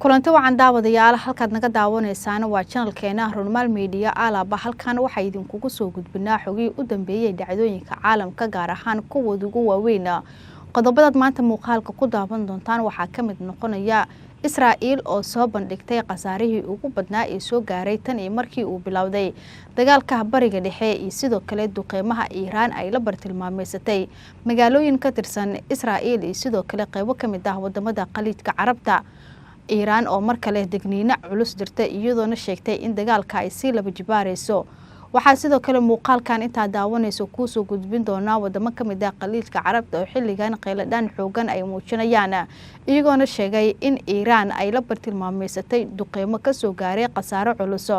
kulanti wacan daawadayaal halkaad naga daawaneysaan waa channelkeena Runmal Media alaba halkan waxa idinkugu soo gudbinaa xogii u dambeeyay dhacdooyinka caalamka gaar ahaan kuwa ugu waaweyn qodobada maanta muuqaalka ku daawan doontaan waxa kamid noqonaya Israa'iil oo soo bandhigtay qasaarihii ugu badnaa ee soo gaaray tan iyo markii uu bilowday dagaalka bariga dhexe iyo sidoo kale duqeymaha Iiraan ay la bartilmaameysatay magaalooyin ka tirsan Israa'iil iyo sidoo kale qaybo kamid ah wadamada Khaliijka Carabta Iiraan oo mar kale degniino culus dirtay iyadoo sheegtay in dagaalka ay si laba jibaareyso waxa sidoo kale muuqaalkan inta daawanayso ku soo gudbin doona wadamo kamid ah Khaliijka Carabta oo xilligan qeyladaan xoogan ay muujinayaan iyagoo sheegay in Iiraan ay la bartilmaameysatay duqeymo ka soo gaaray qasaaro culus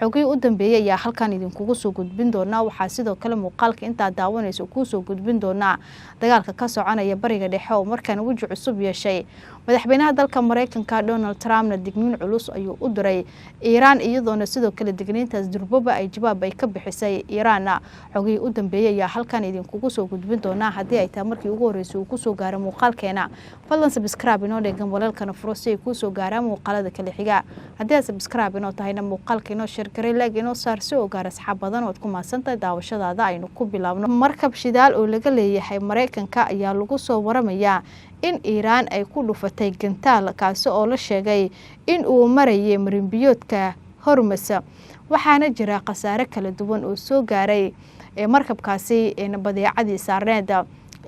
xogii u dambeeyay ayaa halkan idinkugu soo gudbin doona waxa sidoo kale muuqaalka inta daawanayso ku soo gudbin doona dagaalka ka soconaya bariga dhexe oo markan waji cusub yeeshay madaxweynaha dalka Mareykanka Donald Trump digniin culus ayuu u diray Iiraan iyadoo sidoo kale digniintaas durbaba ay jawaab ay ka bixisay Iiraan xogii u dambeeyay ayaa halkan idinkugu soo gudbin doona hadii ay tahay markii ugu horeysay uu ku soo gaaro muuqaalkeena fadlan subscribe inoo dhegan walaalkana furo si ay ku soo gaaraan muuqaalada kale xiga hadii aad subscribe inoo tahayna muuqaalkeena share garay like inoo saar si oo gaar asxaab badan oo ku maasantahay daawashadaada aynu ku bilaabno markab shidaal oo laga leeyahay Mareykanka ayaa lagu soo waramayaa in Iiraan ay ku dhufatay gantaal kaas oo la sheegay in uu marayay marinbiyoodka Hormuz waxaana jira qasaare kala duwan oo soo gaaray markabkaasi badeecadii saarneed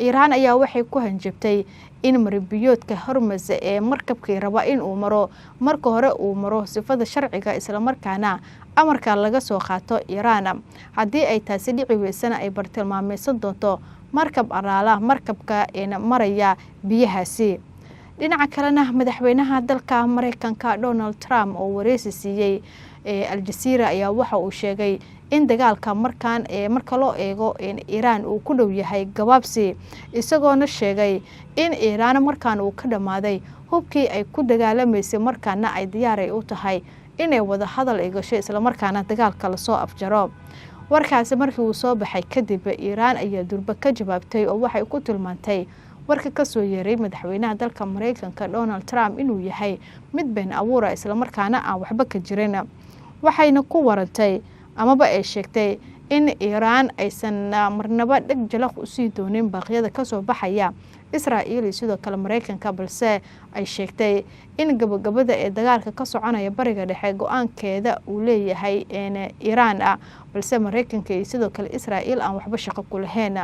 Iiraan ayaa waxay ku hanjabtay in marinbiyoodka Hormuz markabkii raba in uu maro marka hore uu maro sifada sharciga isla markaana amarka laga soo qaato Iiraan hadii ay taasi dhici weysana ay bartilmaameysan doonto markab araala markabka maraya biyahaasi dhinaca kalena madaxweynaha dalka Mareykanka Donald Trump oo wareysi siiyay Al Jazeera ayaa waxa uu sheegay in dagaalka marka loo eego Iiraan uu ku dhow yahay gabaabsi isagoo sheegay in Iiraan markaan uu ka dhamaaday hubkii ay ku dagaalameysay markaana ay diyaar u tahay inay wada hadal ay gasho isla markaana dagaalka la soo afjaro warkaasi markii uu soo baxay kadib Iiraan ayaa durba ka jawaabtay oo waxay ku tilmaantay warka ka soo yeeray madaxweynaha dalka Mareykanka Donald Trump inuu yahay mid been abuur ah isla markaana aan waxba ka jirin waxayna ku warantay amaba ay sheegtay in Iiraan aysan marnaba dhag jalaq u sii doonin baaqyada ka soo baxaya Israa'iil sidoo kale Mareykanka balse ay sheegtay in gabagabada ee dagaalka ka soconaya bariga dhexe go'aankeeda uu leeyahay Iiraan balse Mareykanka sidoo kale Israa'iil aan waxba shaqo ku lahayn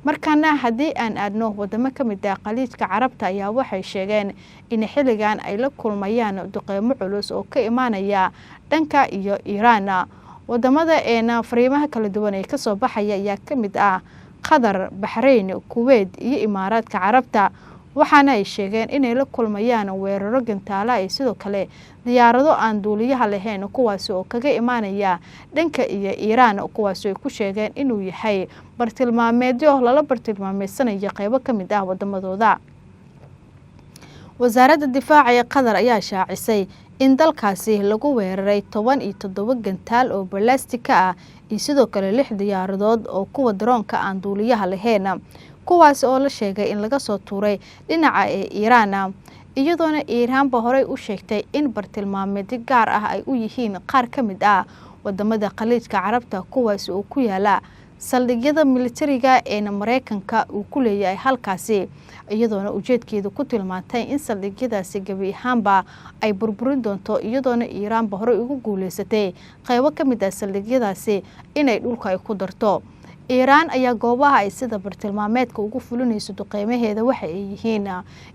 markana hadii aan aadno wadamo kamid ah Khaliijka Carabta ayaa waxay sheegeen in xilligan ay la kulmayaan duqeymo culus oo ka imaanaya dhanka iyo Iiraan wadamada fariimaha kala duwan ee ka soo baxaya ayaa kamid ah Qatar, Bahrain, Kuwait iyo Imaaraadka Carabta waxaana ay sheegeen inay la kulmayaan weeraro gantaala ay sidoo kale diyaarado aan duuliyaha lahayn kuwaas oo kaga imaanaya dhanka iyo Iiraan kuwaas oo ku sheegeen inuu yahay bartilmaameedyo lala bartilmaameysanayo qaybo kamid ah wadamadooda wasaaradda difaaca ee Qatar ayaa shaacisay in dalkaasi lagu weeraray 17 gantaal oo ballistic ah iyo sidoo kale 6 diyaaradood oo kuwa droonka aan duuliyaha lahayn kuwaas oo la sheegay in laga soo tuuray dhinaca Iiraan iyadoo Iiraan ba horey u sheegtay in bartilmaameedyo gaar ah ay u yihiin qaar kamid ah wadamada Khaliijka Carabta kuwaas oo ku yaala saldhigyada militariga ee Mareykanka uu ku leeyahay halkaasi iyadoo ujeedkeedu ku tilmaantay in saldhigyadaasi gabi ahaanba ay burburin doonto iyadoo Iiraan ba horey ugu guuleysatay qaybo kamid ah saldhigyadaasi inay dhulka ay ku darto Iiraan ayaa goobaha ay sida bartilmaameedka ugu fulinayso duqeymaheeda waxa ay yihiin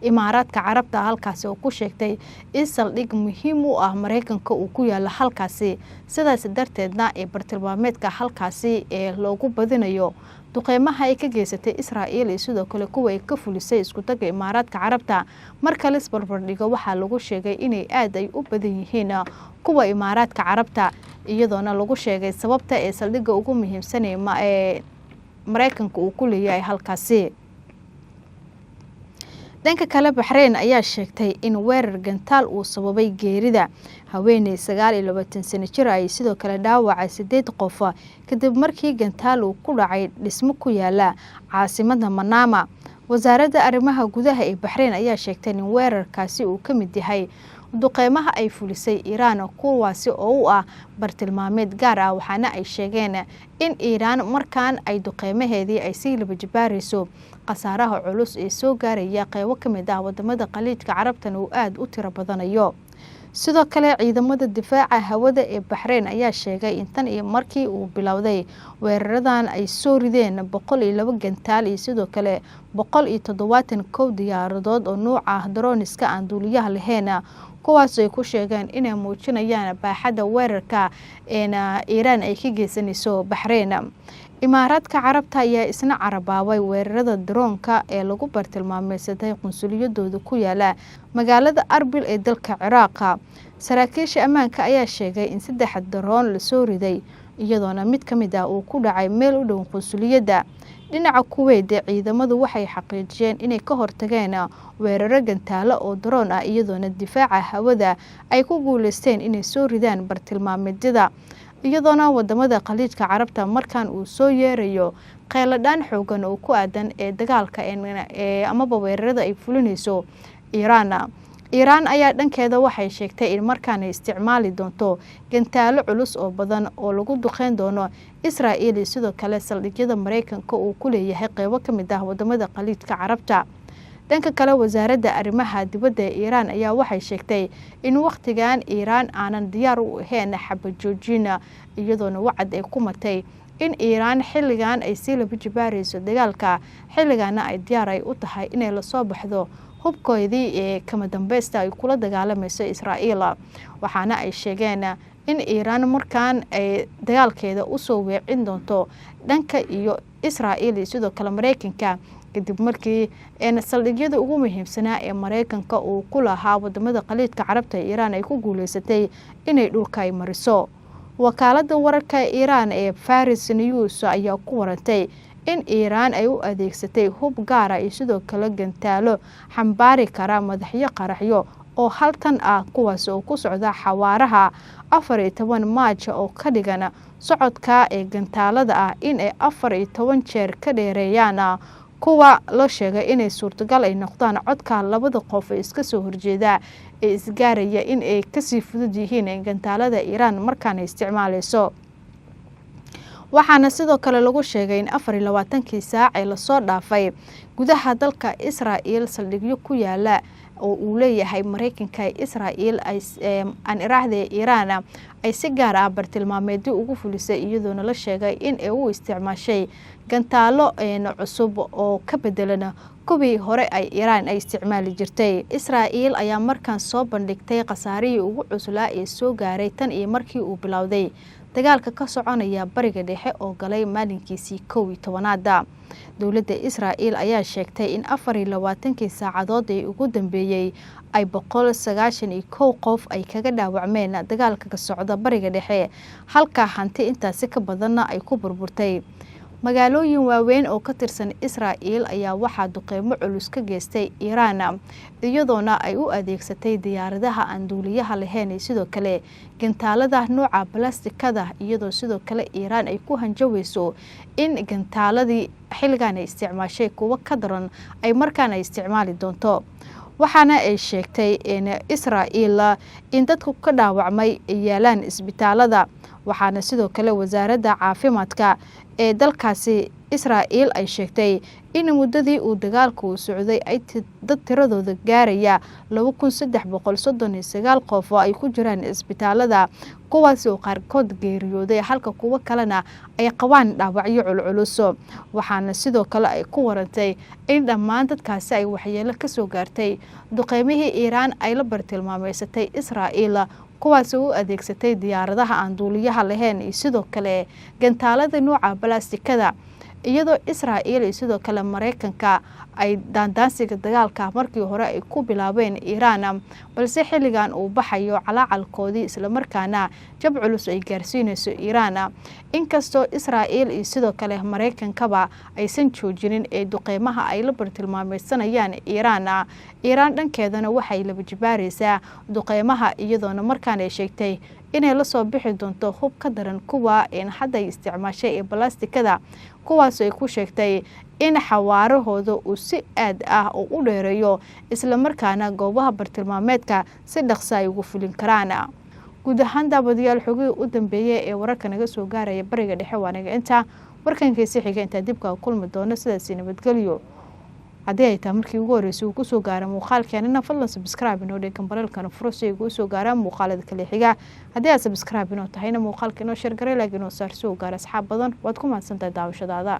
Imaaraadka Carabta halkaasi oo ku sheegtay in saldhig muhiim u ah Mareykanka uu ku yaala halkaasi sidaas darteedna ee bartilmaameedka halkaasi ee loogu badinayo duqeymaha ay ka geysatay Israa'iil iyo sidoo kale kuwa ay ka fulisay isku taga Imaaraadka Carabta marka la isbarbardhigo waxa lagu sheegay inay aad ay u badan yihiin kuwa Imaaraadka Carabta iyadoo lagu sheegay sababta ee saldhiga ugu muhiimsan ee Mareykanka uu ku leeyahay halkaasi dhanka kale Bahrain ayaa sheegtay in weerar gantaal uu sababay geerida haweeney 29 sano jir ay sidoo kale dhaawacay 8 qof kadib markii gantaal uu ku dhacay dhismo ku yaala caasimadda Manama wasaaradda arrimaha gudaha ee Bahrain ayaa sheegtay in weerarkaasi uu ka mid yahay duqeymaha ay fulisay Iiraan kuwaasi oo u ah bartilmaameed gaar ah waxaana ay sheegeen in Iiraan markaan ay duqeymaheedii ay sii laba jibaarayso qasaaraha culus ee soo gaaraya qaybo ka mid ah wadamada Khaliijka Carabtana uu aad u tiro badanayo. sidoo kale ciidamada difaaca hawada ee Bahrain ayaa sheegay in tan iyo markii uu bilowday weeraradan ay soo rideen 102 gantaal iyo sidoo kale 171 diyaaradood oo nooca droniska aan duuliyaha lahayn kuwaas ay ku sheegeen inay muujinayaan baaxadda weerarka Iiraan ay ka geysanayso Bahrain. Imaaraadka Carabta ayaa isna carabaabay weerarada droonka ee lagu bartilmaameedsaday qunsuliyadooda ku yaala magaalada Arbil ee dalka Ciraaq. Saraakiisha ammaanka ayaa sheegay in 3 droon la soo riday iyadoona mid ka mid ah uu ku dhacay meel u dhow qunsuliyadda. Dhinaca Kuwait ciidamadu waxay xaqiijiyeen inay ka hortageen weeraro gantaalo oo droon ah iyadoona difaaca hawada ay ku guuleysteen inay soo ridaan bartilmaameedyada. iyadoona wadamada Khaliijka Carabta markaan uu soo yeerayo qeyladaan xoogan oo ku aadan ee dagaalka amaba weerarada ay fulinayso Iiraan ayaa dhankeeda waxay sheegtay in markaan ay isticmaali doonto gantaalo culus oo badan oo lagu duqeyn doono Israa'iil sidoo kale saldhigyada Mareykanka uu ku leeyahay qaybo ka mid ah wadamada Khaliijka Carabta. dhanka kale wasaaradda arrimaha dibadda ee Iiraan ayaa waxay sheegtay in waqtigan Iiraan aanan diyaar u ahayn xabad joojin iyadoona wacad ay ku matay in Iiraan xilligan ay sii laba jibaarayso dagaalka xilligana ay diyaar ay u tahay inay la soo baxdo hubkoodii ee kama dambaysta ay kula dagaalamayso Israa'iil. waxaana ay sheegeen in Iiraan markaan ay dagaalkeeda u soo weecin doonto dhanka iyo Israa'iil sidoo kale Mareykanka kadib markii saldhigyada ugu muhiimsanaa ee Mareykanka uu ku lahaa wadamada Khaliijka Carabta Iiraan ay ku guuleysatay inay dhulka ay mariso. wakaaladda wararka Iiraan ee Faris News ayaa ku warantay in Iiraan ay u adeegsatay hub gaar ah iyo sidoo kale gantaalo xambaari kara madaxyo qaraxyo oo hal tan ah kuwaas oo ku socda xawaaraha 14 Maaj oo ka dhigan socodka ee gantaalada ah in ay 14 jeer ka dheereeyaan kuwa la sheegay inay suurtagal ay noqdaan codka labada qof ee iska soo horjeeda ee isgaaraya in ay ka sii fudud yihiin gantaalada Iiraan markaan ay isticmaalayso. waxaana sidoo kale lagu sheegay in 24 saac ee la soo dhaafay gudaha dalka Israa'iil saldhigyo ku yaala oo uu leeyahay Mareykanka Israa'iil aan iraahday Iiraan ay si gaar ah bartilmaameedyo ugu fulisay iyadoona la sheegay in ay u isticmaashay gantaalo cusub oo ka bedelan kuwii hore ay Iiraan ay isticmaali jirtay. Israa'iil ayaa markaan soo bandhigtay qasaarihii ugu cuslaa ee soo gaaray tan iyo markii uu bilowday dagaalka ka soconaya bariga dhexe oo galay maalinkiisii 11aad. dowladda Israa'iil ayaa sheegtay in 24 saacadood ee ugu dambeeyay ay 191 qof ay kaga dhaawacmeen dagaalka ka socda bariga dhexe halka hanti intaasi ka badanna ay ku burburtay. magaalooyin waaweyn oo ka tirsan Israa'iil ayaa waxaa duqeymo culus ka geystay Iiraan iyadoona ay u adeegsatay diyaaradaha aan duuliyaha lahayn sidoo kale gantaalada nooca balaastikada iyadoo sidoo kale Iiraan ay ku hanjawayso in gantaaladii xilligan ay isticmaashay kuwa ka daran ay markaan ay isticmaali doonto. waxaana ay sheegtay in Israa'iil in dadku ka dhaawacmay yaalaan isbitaalada. waxaana sidoo kale wasaaradda caafimaadka ee dalkaasi Israa'iil ay sheegtay in muddadii uu dagaalku socday ay dad tiradooda gaaraya 2339 qof oo ay ku jiraan isbitaalada kuwaas oo qaarkood geeriyooday halka kuwa kalena ay qabaan dhaawacyo culculus. waxaana sidoo kale ay ku warantay in dhammaan dadkaasi ay waxyeelo ka soo gaartay duqeymihii Iiraan ay la bartilmaameysatay Israa'iil kuwaas oo u adeegsatay diyaaradaha aan duuliyaha lahayn iyo sidoo kale gantaalada nooca balaastikada iyadoo Israa'iil iyo sidoo kale Mareykanka ay daandaansiga dagaalka markii hore ay ku bilaabeen Iiraan balse xilligan uu baxayo calacalkoodii isla markaana jab culus ay gaarsiinayso Iiraan. inkastoo Israa'iil iyo sidoo kale Mareykankaba aysan joojinin ee duqeymaha ay la bartilmaameysanayaan Iiraan dhankeedana waxay laba jibaaraysaa duqeymaha iyadoona markaan ay sheegtay inay la soo bixi doonto hub ka daran kuwa hadda ay isticmaashay ee balaastikada kuwaas ay ku sheegtay in xawaarahooda uu si aad ah u dheereeyo isla markaana goobaha bartilmaameedka si dhaqso ay ugu fulin karaan. guud ahaan daawadayaal xogii u dambeeyay ee wararka naga soo gaaraya bariga dhexe waanaga inta warkankiisa xiga inta dibka kulmi doono sidaas nabadgelyo. haddii ay tahay markii ugu horeysay uu ku soo gaaray muuqaalkeenana fadlan subscribe inoo dhig kambalelkana furo si ay ugu soo gaaraan muuqaalada kale xiga. haddii aad subscribe inoo tahayna muuqaalka inoo share garay laakiin oo saar soo gaar asxaab badan waad ku mahadsantahay daawashadaada.